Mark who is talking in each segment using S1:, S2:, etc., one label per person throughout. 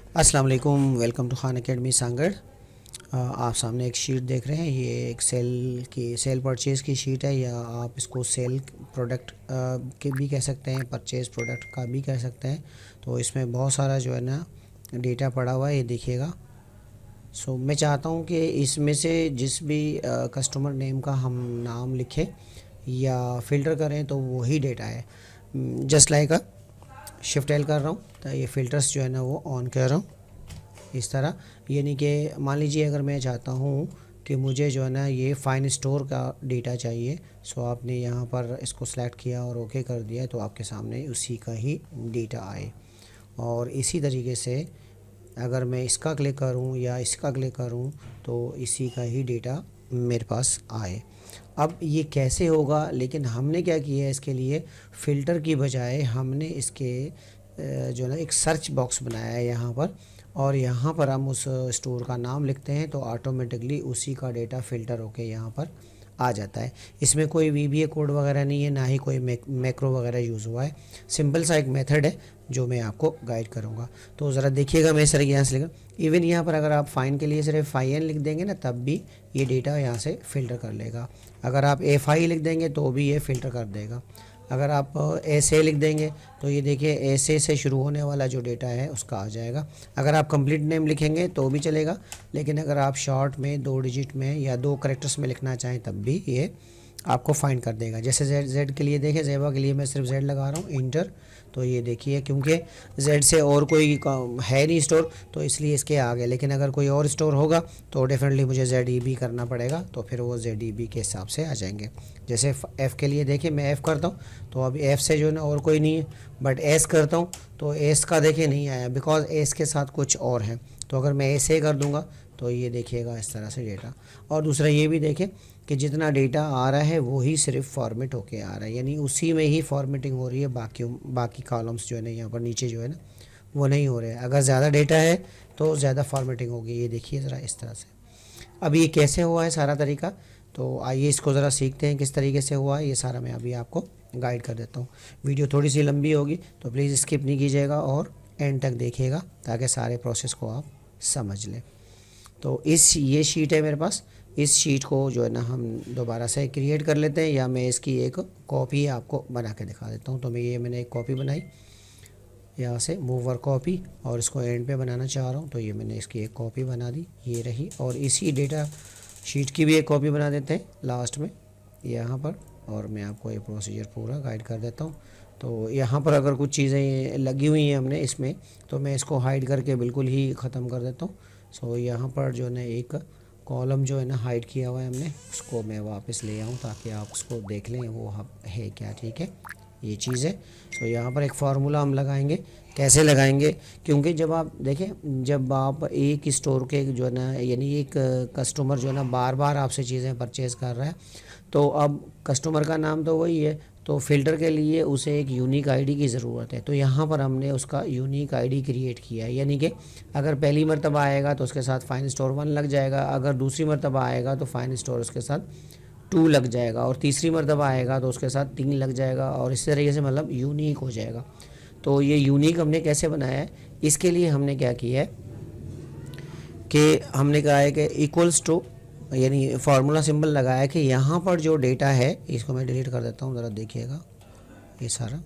S1: अस्सलाम वालेकुम, welcome to Khan academy Sangad. आप सामने एक शीट देख रहे हैं। ये एक सेल परचेज़ की शीट है, या आप इसको सेल प्रोडक्ट के भी कह सकते हैं, परचेज़ प्रोडक्ट का भी कह सकते हैं। तो इसमें बहुत सारा जो है ना डेटा पड़ा हुआ है, ये देखिएगा। मैं चाहता हूँ कि इसमें से जिस भी कस्टमर नेम का हम नाम लिखें या फ़िल्टर करें तो वही डेटा है। जस्ट लाइक शिफ्ट एल कर रहा हूँ तो ये फ़िल्टर्स जो है ना वो ऑन कर रहा हूँ इस तरह। यानी कि मान लीजिए अगर मैं चाहता हूँ कि मुझे जो है ना ये फाइन स्टोर का डेटा चाहिए, आपने यहाँ पर इसको सेलेक्ट किया और ओके कर दिया, तो आपके सामने उसी का ही डेटा आए। और इसी तरीके से अगर मैं इसका क्लिक करूँ या इसका क्लिक करूँ तो इसी का ही डेटा मेरे पास आए। अब ये कैसे होगा, लेकिन हमने क्या किया है, इसके लिए फ़िल्टर की बजाय हमने इसके जो है ना एक सर्च बॉक्स बनाया है यहाँ पर, और यहाँ पर हम उस स्टोर का नाम लिखते हैं तो ऑटोमेटिकली उसी का डेटा फ़िल्टर होके यहाँ पर आ जाता है। इसमें कोई VBA कोड वगैरह नहीं है, ना ही कोई मैक्रो वगैरह यूज़ हुआ है। सिंपल सा एक मेथड है जो मैं आपको गाइड करूँगा। तो ज़रा देखिएगा, मैं सर यहाँ से लिखा, इवन यहाँ पर अगर आप फ़ाइन के लिए सिर्फ FIN लिख देंगे ना, तब भी ये डेटा यहाँ से फ़िल्टर कर लेगा। अगर आप FI लिख देंगे तो भी ये फ़िल्टर कर देगा। अगर आप SA लिख देंगे तो ये देखिए SA से शुरू होने वाला जो डेटा है उसका आ जाएगा। अगर आप कंप्लीट नेम लिखेंगे तो भी चलेगा, लेकिन अगर आप शॉर्ट में 2 डिजिट में या 2 कैरेक्टर्स में लिखना चाहें तब भी ये आपको फाइंड कर देगा। जैसे Z के लिए देखें, ज़ेबा के लिए मैं सिर्फ Z लगा रहा हूँ, इंटर। तो ये देखिए, क्योंकि Z से और कोई है नहीं स्टोर तो इसलिए इसके आ गए, लेकिन अगर कोई और स्टोर होगा तो डेफिनेटली मुझे ZEB करना पड़ेगा, तो फिर वो ZEB के हिसाब से आ जाएंगे। जैसे F के लिए देखें, मैं F करता हूँ तो अभी F से जो है ना और कोई नहीं है, बट S करता हूँ तो S का देखिए नहीं आया, बिकॉज S के साथ कुछ और है। तो अगर मैं ऐसे कर दूंगा तो ये देखिएगा इस तरह से डेटा। और दूसरा ये भी देखें कि जितना डेटा आ रहा है वही सिर्फ फॉर्मेट होके आ रहा है, यानी उसी में ही फॉर्मेटिंग हो रही है। बाकी कॉलम्स जो है ना यहाँ पर नीचे जो है ना वो नहीं हो रहे हैं। अगर ज़्यादा डेटा है तो ज़्यादा फॉर्मेटिंग होगी। ये देखिए ज़रा इस तरह से। अब ये कैसे हुआ है सारा तरीका, तो आइए इसको ज़रा सीखते हैं किस तरीके से हुआ है। ये सारा मैं अभी आपको गाइड कर देता हूँ। वीडियो थोड़ी सी लंबी होगी तो प्लीज़ स्किप नहीं कीजिएगा और एंड तक देखिएगा, ताकि सारे प्रोसेस को आप समझ लें। तो ये शीट है मेरे पास। इस शीट को जो है ना हम दोबारा से क्रिएट कर लेते हैं, या मैं इसकी एक कॉपी आपको बना के दिखा देता हूँ। तो मैंने एक कॉपी बनाई यहाँ से, मूवर कॉपी, और इसको एंड पे बनाना चाह रहा हूँ तो ये मैंने इसकी एक कॉपी बना दी, ये रही। और इसी डेटा शीट की भी एक कॉपी बना देते हैं लास्ट में यहाँ पर, और मैं आपको ये प्रोसीजर पूरा गाइड कर देता हूँ। तो यहाँ पर अगर कुछ चीज़ें लगी हुई हैं हमने इसमें, तो मैं इसको हाइड करके बिल्कुल ही ख़त्म कर देता हूँ। यहाँ पर जो है ना एक कॉलम जो है ना हाइड किया हुआ है हमने, उसको मैं वापस ले आऊँ ताकि आप उसको देख लें वो है क्या। ठीक है, ये चीज़ है। यहाँ पर एक फार्मूला हम लगाएंगे। कैसे लगाएंगे, क्योंकि जब आप देखें, जब आप एक स्टोर के जो है ना, यानी एक कस्टमर जो है ना बार बार आपसे चीज़ें परचेज़ कर रहा है, तो अब कस्टमर का नाम तो वही है, तो फ़िल्टर के लिए उसे एक यूनिक आईडी की ज़रूरत है। तो यहाँ पर हमने उसका यूनिक आईडी क्रिएट किया है, यानी कि अगर पहली मरतबा आएगा तो उसके साथ फाइन स्टोर 1 लग जाएगा, अगर दूसरी मरतबा आएगा तो फाइन स्टोर उसके साथ 2 लग जाएगा, और तीसरी मरतबा आएगा तो उसके साथ 3 लग जाएगा, और इस तरीके से मतलब यूनिक हो जाएगा। तो ये यूनिक हमने कैसे बनाया है, इसके लिए हमने क्या किया है कि हमने कहा है कि इक्वल्स टू, यानी फार्मूला सिंबल लगाया है कि यहाँ पर जो डेटा है, इसको मैं डिलीट कर देता हूँ, ज़रा देखिएगा ये सारा।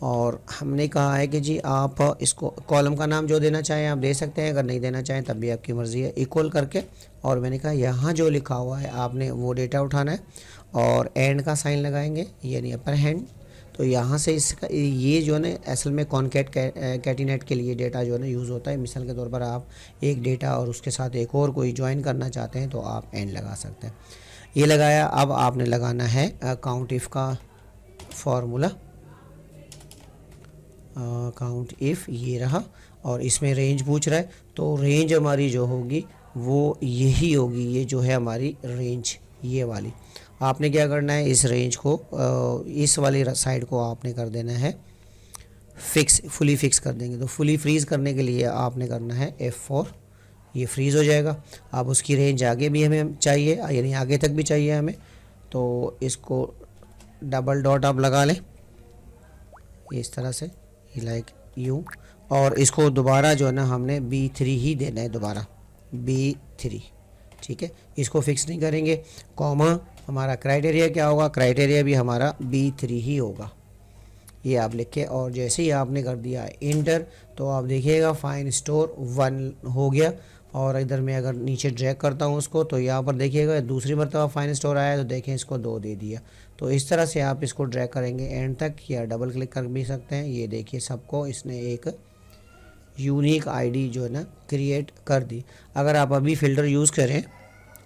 S1: और हमने कहा है कि जी आप इसको कॉलम का नाम जो देना चाहें आप दे सकते हैं, अगर नहीं देना चाहें तब भी आपकी मर्ज़ी है, इक्वल करके। और मैंने कहा यहाँ जो लिखा हुआ है आपने वो डेटा उठाना है, और एंड का साइन लगाएंगे, यानी अपर हैंड। तो यहाँ से इसका ये जो है ना असल में कॉन्केट कैटिनेट के लिए डेटा जो है ना यूज़ होता है। मिसाल के तौर पर आप एक डेटा और उसके साथ एक और कोई ज्वाइन करना चाहते हैं तो आप एंड लगा सकते हैं। ये लगाया। अब आपने लगाना है काउंट इफ़ का फार्मूला, काउंट इफ़, ये रहा। और इसमें रेंज पूछ रहा है, तो रेंज हमारी जो होगी वो यही होगी, ये जो है हमारी रेंज, ये वाली। आपने क्या करना है, इस रेंज को इस वाली साइड को आपने कर देना है फिक्स, फुली फिक्स कर देंगे। तो फुली फ्रीज़ करने के लिए आपने करना है F4, ये फ्रीज़ हो जाएगा। अब उसकी रेंज आगे भी हमें चाहिए, यानी आगे तक भी चाहिए हमें, तो इसको डबल डॉट आप लगा लें इस तरह से, लाइक यूँ। और इसको दोबारा जो है ना हमने B3 ही देना है, दोबारा B3, ठीक है। इसको फिक्स नहीं करेंगे। कॉमा हमारा क्राइटेरिया क्या होगा, क्राइटेरिया भी हमारा B3 ही होगा, ये आप लिख के, और जैसे ही आपने कर दिया इंटर तो आप देखिएगा फाइन स्टोर 1 हो गया। और इधर मैं अगर नीचे ड्रैग करता हूँ उसको तो यहाँ पर देखिएगा दूसरी मरतबा फाइन स्टोर आया, तो देखें इसको 2 दे दिया। तो इस तरह से आप इसको ड्रैग करेंगे एंड तक, या डबल क्लिक कर भी सकते हैं। ये देखिए सबको इसने एक यूनिक आईडी जो है ना क्रिएट कर दी। अगर आप अभी फ़िल्टर यूज़ करें,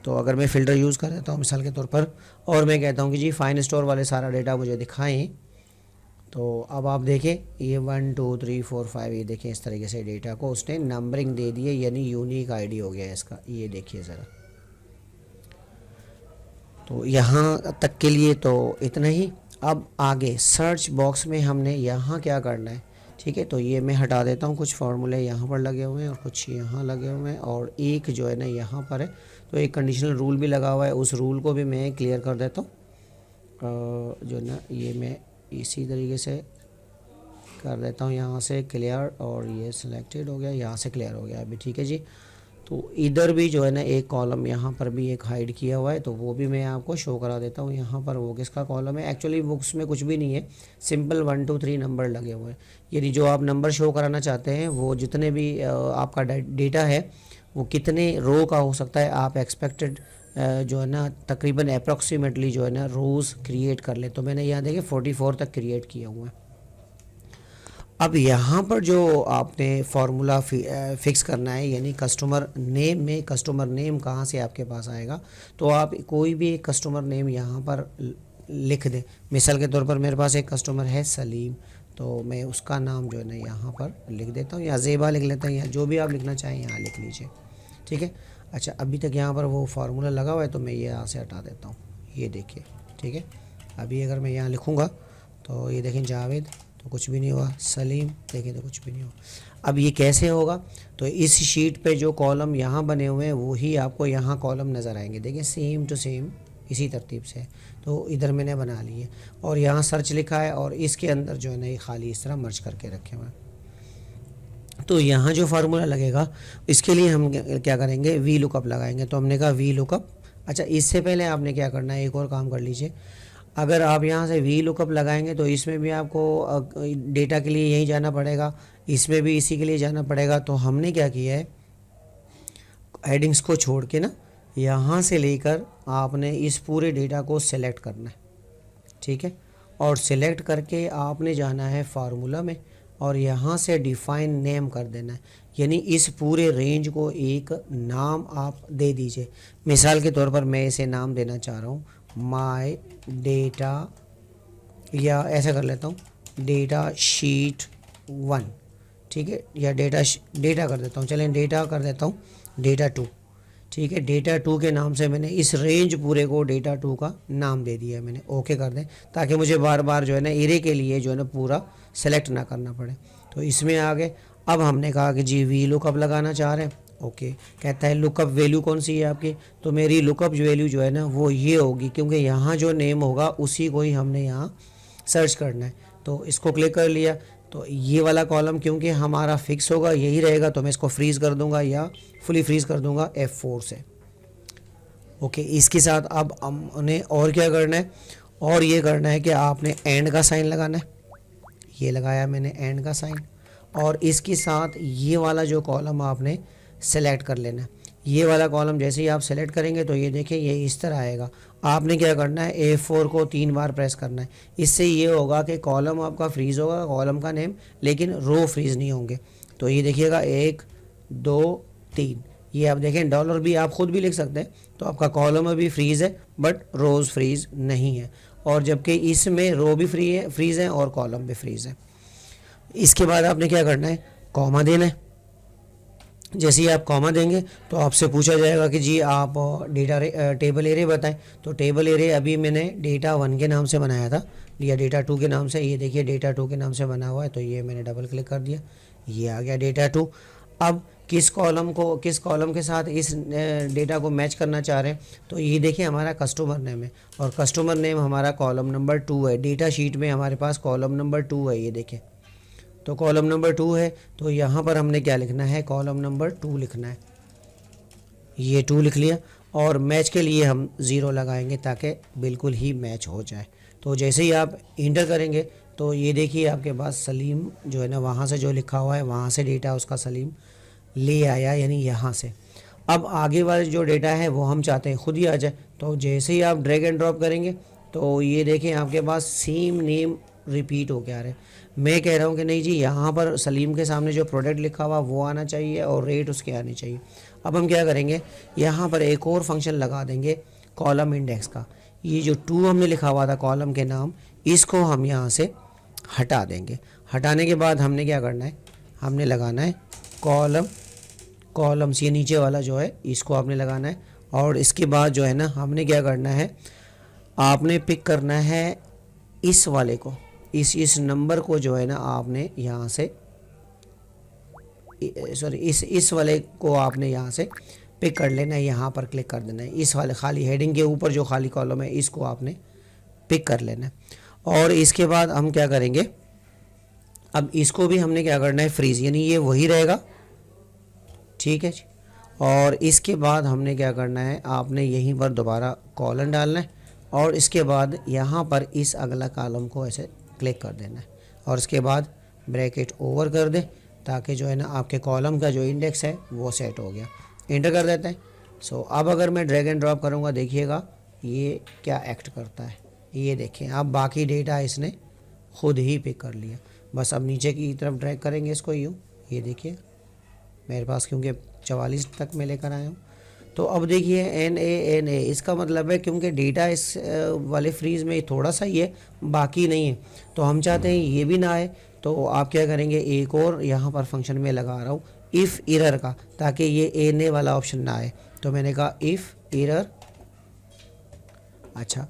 S1: तो अगर मैं फ़िल्टर यूज़ कर देता हूँ मिसाल के तौर पर, और मैं कहता हूँ कि जी फाइन स्टोर वाले सारा डेटा मुझे दिखाएं, तो अब आप देखें ये 1 2 3 4 5, ये देखें इस तरीके से डेटा को उसने नंबरिंग दे दी है, यानी यूनिक आईडी हो गया है इसका। ये देखिए ज़रा, तो यहाँ तक के लिए तो इतना ही। अब आगे सर्च बॉक्स में हमने यहाँ क्या करना है, ठीक है। तो ये मैं हटा देता हूँ, कुछ फार्मूले यहाँ पर लगे हुए हैं और कुछ यहाँ लगे हुए हैं, और एक जो है ना यहाँ पर है, तो एक कंडीशनल रूल भी लगा हुआ है, उस रूल को भी मैं क्लियर कर देता हूँ। जो ना ये मैं इसी तरीके से कर देता हूँ, यहाँ से क्लियर, और ये सिलेक्टेड हो गया, यहाँ से क्लियर हो गया अभी, ठीक है जी। तो इधर भी जो है ना एक कॉलम यहाँ पर भी एक हाइड किया हुआ है, तो वो भी मैं आपको शो करा देता हूँ। यहाँ पर वो किसका कॉलम है, एक्चुअली बुक्स में कुछ भी नहीं है, सिंपल 1 2 3 नंबर लगे हुए हैं। यानी जो आप नंबर शो कराना चाहते हैं वो जितने भी आपका डेटा है वो कितने रो का हो सकता है, आप एक्सपेक्टेड जो है ना तकरीबन अप्रॉक्सीमेटली जो है ना रोज़ क्रिएट कर ले। तो मैंने यहाँ देखे 44 तक क्रिएट किया हुआ है। अब यहाँ पर जो आपने फार्मूला फिक्स करना है, यानी कस्टमर नेम में कस्टमर नेम कहाँ से आपके पास आएगा, तो आप कोई भी एक कस्टमर नेम यहाँ पर लिख दें। मिसाल के तौर पर मेरे पास एक कस्टमर है सलीम, तो मैं उसका नाम जो है ना यहाँ पर लिख देता हूँ, या ज़ेबा लिख लेता हूँ, या जो भी आप लिखना चाहें यहाँ लिख लीजिए, ठीक है। अच्छा, अभी तक यहाँ पर वो फार्मूला लगा हुआ है, तो मैं ये यहाँ से हटा देता हूँ, ये देखिए, ठीक है। अभी अगर मैं यहाँ लिखूँगा तो ये देखें जावेद, तो कुछ भी नहीं हुआ, सलीम देखें तो कुछ भी नहीं हुआ। अब ये कैसे होगा, तो इस शीट पे जो कॉलम यहाँ बने हुए हैं वही आपको यहाँ कॉलम नज़र आएंगे, देखिए सेम टू सेम इसी तरतीब से। तो इधर मैंने बना लिए और यहाँ सर्च लिखा है, और इसके अंदर जो है ना ये खाली इस तरह मर्ज करके रखे हुए हैं। तो यहाँ जो फार्मूला लगेगा इसके लिए हम क्या करेंगे, वी लुकअप लगाएंगे। तो हमने कहा वी लुकअप। अच्छा, इससे पहले आपने क्या करना है, एक और काम कर लीजिए। अगर आप यहाँ से वी लुकअप लगाएंगे तो इसमें भी आपको डेटा के लिए यहीं जाना पड़ेगा, इसमें भी इसी के लिए जाना पड़ेगा। तो हमने क्या किया है, हेडिंग्स को छोड़ के ना यहाँ से लेकर आपने इस पूरे डेटा को सिलेक्ट करना है, ठीक है। और सिलेक्ट करके आपने जाना है फार्मूला में, और यहाँ से डिफ़ाइन नेम कर देना है, यानी इस पूरे रेंज को एक नाम आप दे दीजिए। मिसाल के तौर पर मैं इसे नाम देना चाह रहा हूँ माय डेटा, या ऐसा कर लेता हूँ डेटा शीट 1, ठीक है, या डेटा कर देता हूँ, चलें डेटा कर देता हूँ डेटा 2, ठीक है। डेटा 2 के नाम से मैंने इस रेंज पूरे को डेटा 2 का नाम दे दिया है मैंने। ओके कर दें, ताकि मुझे बार बार जो है ना एरे के लिए जो है ना पूरा सेलेक्ट ना करना पड़े। तो इसमें आ गए। अब हमने कहा कि जी वी लुकअप लगाना चाह रहे हैं, ओके। कहता है लुकअप वैल्यू कौन सी है आपकी, तो मेरी लुकअप वैल्यू जो है ना वो ये होगी, क्योंकि यहाँ जो नेम होगा उसी को ही हमने यहाँ सर्च करना है। तो इसको क्लिक कर लिया, तो ये वाला कॉलम क्योंकि हमारा फिक्स होगा यही रहेगा, तो मैं इसको फ्रीज़ कर दूंगा या फुली फ्रीज़ कर दूंगा F4 से, ओके। इसके साथ अब हमने और क्या करना है, और ये करना है कि आपने एंड का साइन लगाना है। ये लगाया मैंने एंड का साइन, और इसके साथ ये वाला जो कॉलम आपने सेलेक्ट कर लेना है। ये वाला कॉलम जैसे ही आप सेलेक्ट करेंगे तो ये देखें ये इस तरह आएगा। आपने क्या करना है, A4 को 3 बार प्रेस करना है। इससे ये होगा कि कॉलम आपका फ्रीज़ होगा, कॉलम का नेम, लेकिन रो फ्रीज़ नहीं होंगे। तो ये देखिएगा 1 2 3, ये आप देखें डॉलर भी आप ख़ुद भी लिख सकते हैं। तो आपका कॉलम भी फ्रीज़ है बट रोज़ फ्रीज़ नहीं है, और जबकि इसमें रो भी फ्रीज़ है और कॉलम भी फ्रीज़ है। इसके बाद आपने क्या करना है, कॉमा देना है। जैसे ही आप कॉमा देंगे तो आपसे पूछा जाएगा कि जी आप डेटा टेबल एरे बताएं। तो टेबल एरे अभी मैंने डेटा 1 के नाम से बनाया था, या डेटा 2 के नाम से। ये देखिए डेटा 2 के नाम से बना हुआ है, तो ये मैंने डबल क्लिक कर दिया, ये आ गया डेटा 2। अब किस कॉलम के साथ इस डेटा को मैच करना चाह रहे हैं, तो ये देखिए हमारा कस्टमर नेम है, और कस्टमर नेम हमारा कॉलम नंबर 2 है। डेटा शीट में हमारे पास कॉलम नंबर 2 है, ये देखें तो कॉलम नंबर 2 है, तो यहाँ पर हमने क्या लिखना है, कॉलम नंबर 2 लिखना है। ये 2 लिख लिया और मैच के लिए हम 0 लगाएंगे ताकि बिल्कुल ही मैच हो जाए। तो जैसे ही आप इंटर करेंगे तो ये देखिए आपके पास सलीम जो है ना, वहाँ से जो लिखा हुआ है वहाँ से डेटा उसका सलीम ले आया, यानी यहाँ से। अब आगे वाले जो डेटा है वो हम चाहते हैं खुद ही आ जाए, तो जैसे ही आप ड्रैग एंड ड्रॉप करेंगे तो ये देखें आपके पास सेम नेम रिपीट हो के आ रहे हैं। मैं कह रहा हूँ कि नहीं जी, यहाँ पर सलीम के सामने जो प्रोडक्ट लिखा हुआ वो आना चाहिए और रेट उसके आनी चाहिए। अब हम क्या करेंगे, यहाँ पर एक और फंक्शन लगा देंगे कॉलम इंडेक्स का। ये जो 2 हमने लिखा हुआ था कॉलम के नाम, इसको हम यहाँ से हटा देंगे। हटाने के बाद हमने क्या करना है, हमने लगाना है कॉलम्स, ये नीचे वाला जो है इसको आपने लगाना है। और इसके बाद जो है ना, हमने क्या करना है, आपने पिक करना है इस वाले को, इस नंबर को जो है ना आपने यहाँ से, सॉरी इस वाले को आपने यहाँ से पिक कर लेना है, यहाँ पर क्लिक कर देना है। इस वाले खाली हेडिंग के ऊपर जो खाली कॉलम है इसको आपने पिक कर लेना है। और इसके बाद हम क्या करेंगे, अब इसको भी हमने क्या करना है, फ्रीज, यानी ये वही रहेगा, ठीक है जी। और इसके बाद हमने क्या करना है, आपने यहीं पर दोबारा कॉलन डालना है और इसके बाद यहाँ पर इस अगला कॉलम को ऐसे क्लिक कर देना है और इसके बाद ब्रैकेट ओवर कर दें ताकि जो है ना आपके कॉलम का जो इंडेक्स है वो सेट हो गया। इंटर कर देते हैं। सो अब अगर मैं ड्रैग एंड ड्रॉप करूँगा, देखिएगा ये क्या एक्ट करता है। ये देखें, अब बाकी डेटा इसने खुद ही पिक कर लिया। बस अब नीचे की तरफ ड्रैग करेंगे इसको, यूँ, ये देखिए मेरे पास क्योंकि 44 तक मैं लेकर आया हूँ। तो अब देखिए NA, इसका मतलब है क्योंकि डेटा इस वाले फ्रीज़ में थोड़ा सा ही है, बाकी नहीं है, तो हम चाहते हैं ये भी ना आए। तो आप क्या करेंगे, एक और यहाँ पर फंक्शन में लगा रहा हूँ इफ़ एरर का, ताकि ये NA वाला ऑप्शन ना आए। तो मैंने कहा इफ़ एरर, अच्छा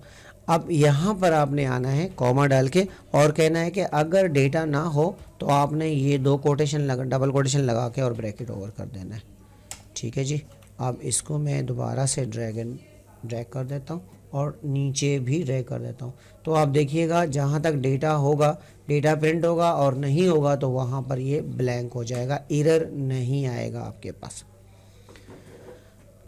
S1: अब यहाँ पर आपने आना है कॉमा डाल के और कहना है कि अगर डेटा ना हो तो आपने ये 2 कोटेशन लगा, डबल कोटेशन लगा के और ब्रैकेट ओवर कर देना है, ठीक है जी। अब इसको मैं दोबारा से ड्रैग कर देता हूँ और नीचे भी ड्रैग कर देता हूँ। तो आप देखिएगा जहाँ तक डेटा होगा, डेटा प्रिंट होगा, और नहीं होगा तो वहाँ पर ये ब्लैंक हो जाएगा, एरर नहीं आएगा आपके पास।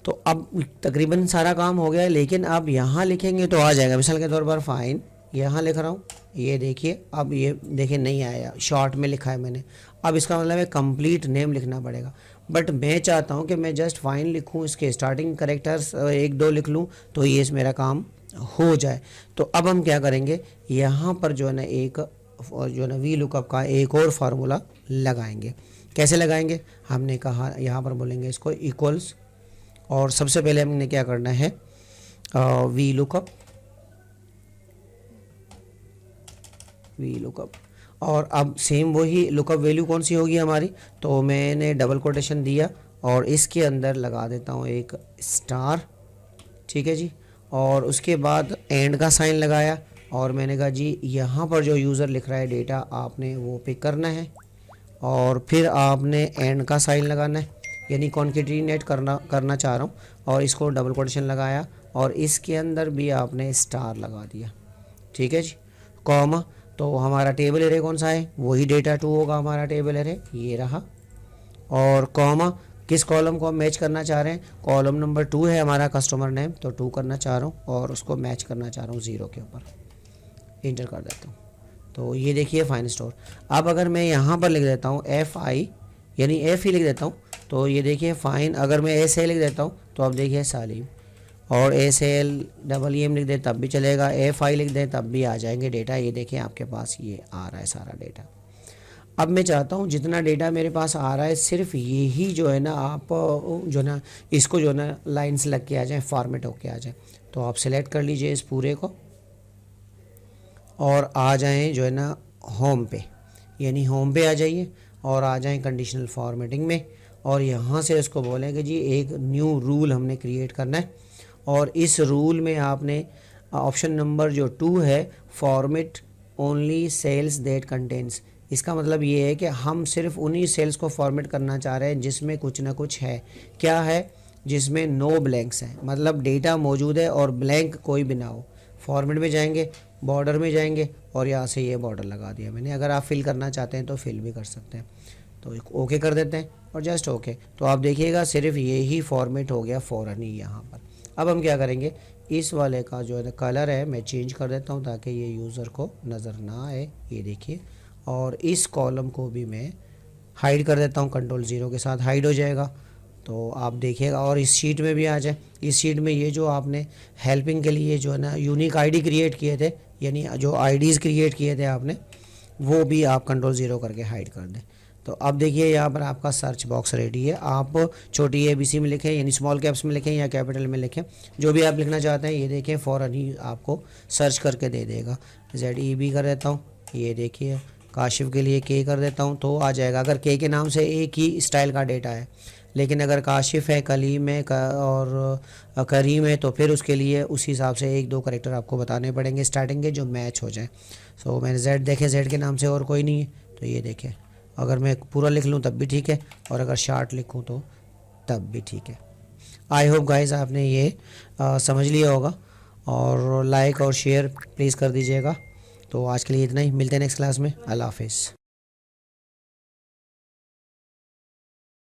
S1: तो अब तकरीबन सारा काम हो गया है, लेकिन अब यहाँ लिखेंगे तो आ जाएगा। मिसाल के तौर पर फ़ाइन यहाँ लिख रहा हूँ, ये देखिए, अब ये देखिए नहीं आया, शॉर्ट में लिखा है मैंने। अब इसका मतलब है कंप्लीट नेम लिखना पड़ेगा, बट मैं चाहता हूँ कि मैं जस्ट फ़ाइन लिखूँ, इसके स्टार्टिंग करेक्टर्स 1-2 लिख लूँ तो ये मेरा काम हो जाए। तो अब हम क्या करेंगे, यहाँ पर जो है ना एक जो है ना वी लुकअप का एक और फार्मूला लगाएंगे। कैसे लगाएंगे, हमने कहा यहाँ पर बोलेंगे इसको इक्वल्स, और सबसे पहले हमने क्या करना है, वी लुकअप, और अब सेम वही लुकअप वैल्यू कौन सी होगी हमारी, तो मैंने डबल कोटेशन दिया और इसके अंदर लगा देता हूँ एक स्टार, ठीक है जी। और उसके बाद एंड का साइन लगाया और मैंने कहा जी यहाँ पर जो यूज़र लिख रहा है डेटा आपने वो पिक करना है और फिर आपने एंड का साइन लगाना है, यानी कॉन्केटिनेट करना चाह रहा हूँ, और इसको डबल कोटेशन लगाया और इसके अंदर भी आपने स्टार लगा दिया, ठीक है जी, कॉमा। तो हमारा टेबल एरे कौन सा है, वही डेटा 2 होगा हमारा टेबल एरे, ये रहा, और कॉमा किस कॉलम को हम मैच करना चाह रहे हैं, कॉलम नंबर 2 है हमारा कस्टमर नेम, तो 2 करना चाह रहा हूँ और उसको मैच करना चाह रहा हूँ 0 के ऊपर। इंटर कर देता हूँ, तो ये देखिए फाइन स्टोर। अब अगर मैं यहाँ पर लिख देता हूँ FI, यानी F ही लिख देता हूँ, तो ये देखिए फाइन। अगर मैं SA लिख देता हूँ तो अब देखिए सालिम, और SALEM लिख दे तब भी चलेगा, FI लिख दें तब भी आ जाएंगे डेटा। ये देखिए आपके पास ये आ रहा है सारा डेटा। अब मैं चाहता हूँ जितना डेटा मेरे पास आ रहा है सिर्फ यही जो है ना आप जो ना इसको जो ना लाइन्स लग के आ जाए, फॉर्मेट होके आ जाए। तो आप सेलेक्ट कर लीजिए इस पूरे को और आ जाएं जो है ना होम पे, यानी होम पे आ जाइए और आ जाएं कंडीशनल फॉर्मेटिंग में, और यहाँ से इसको बोलें कि जी एक न्यू रूल हमने क्रिएट करना है, और इस रूल में आपने ऑप्शन नंबर जो 2 है, format only cells that contents, इसका मतलब ये है कि हम सिर्फ उन्हीं सेल्स को फॉर्मेट करना चाह रहे हैं जिसमें कुछ ना कुछ है। क्या है, जिसमें नो ब्लैंक्स हैं, मतलब डेटा मौजूद है और ब्लैंक कोई भी ना हो। फॉर्मेट में जाएंगे, बॉर्डर में जाएंगे और यहाँ से ये बॉर्डर लगा दिया मैंने। अगर आप फिल करना चाहते हैं तो फिल भी कर सकते हैं। तो ओके कर देते हैं और जस्ट ओके। तो आप देखिएगा सिर्फ ये ही फॉर्मेट हो गया फ़ौरन ही यहाँ पर। अब हम क्या करेंगे, इस वाले का जो है कलर है मैं चेंज कर देता हूँ ताकि ये यूज़र को नज़र ना आए। ये देखिए, और इस कॉलम को भी मैं हाइड कर देता हूँ, कंट्रोल 0 के साथ हाइड हो जाएगा। तो आप देखिएगा, और इस शीट में भी आ जाए। इस शीट में ये जो आपने हेल्पिंग के लिए जो है ना यूनिक आईडी क्रिएट किए थे, यानी जो आईडीज़ क्रिएट किए थे आपने, वो भी आप कंट्रोल 0 करके हाइड कर दें। तो अब देखिए यहाँ पर आपका सर्च बॉक्स रेडी है। आप छोटी ABC में लिखें, यानी स्मॉल कैप्स में लिखें या कैपिटल में लिखें, जो भी आप लिखना चाहते हैं। ये देखें फ़ौरन ही आपको सर्च करके दे देगा। ZEB कर देता हूँ, ये देखिए काशिफ के लिए K कर देता हूँ तो आ जाएगा। अगर K के नाम से एक ही स्टाइल का डेटा है, लेकिन अगर काशिफ है, कलीम है और करीम है, तो फिर उसके लिए उस हिसाब से 1-2 करेक्टर आपको बताने पड़ेंगे स्टार्टिंग के, जो मैच हो जाए। सो मैंने Z देखे, Z के नाम से और कोई नहीं है, तो ये देखें अगर मैं पूरा लिख लूँ तब भी ठीक है, और अगर शार्ट लिखूँ तो तब भी ठीक है। आई होप गाइस आपने ये समझ लिया होगा, और लाइक और शेयर प्लीज़ कर दीजिएगा। तो आज के लिए इतना ही, मिलते हैं नेक्स्ट क्लास में। अल्लाह हाफिज़।